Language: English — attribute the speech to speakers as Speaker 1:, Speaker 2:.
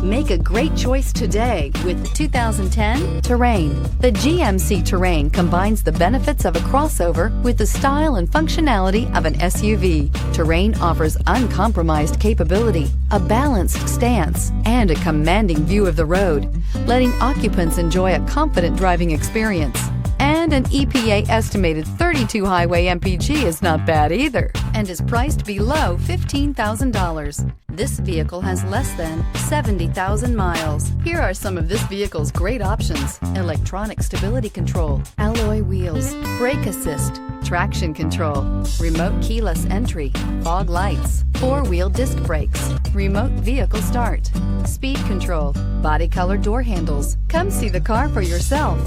Speaker 1: Make a great choice today with the 2010 Terrain. The GMC Terrain combines the benefits of a crossover with the style and functionality of an SUV. Terrain offers uncompromised capability, a balanced stance, and a commanding view of the road, letting occupants enjoy a confident driving experience. And an EPA estimated 32 highway MPG is not bad either, and is priced below $15,000. This vehicle has less than 70,000 miles. Here are some of this vehicle's great options: electronic stability control, alloy wheels, brake assist, traction control, remote keyless entry, fog lights, four-wheel disc brakes, remote vehicle start, speed control, body color door handles. Come see the car for yourself.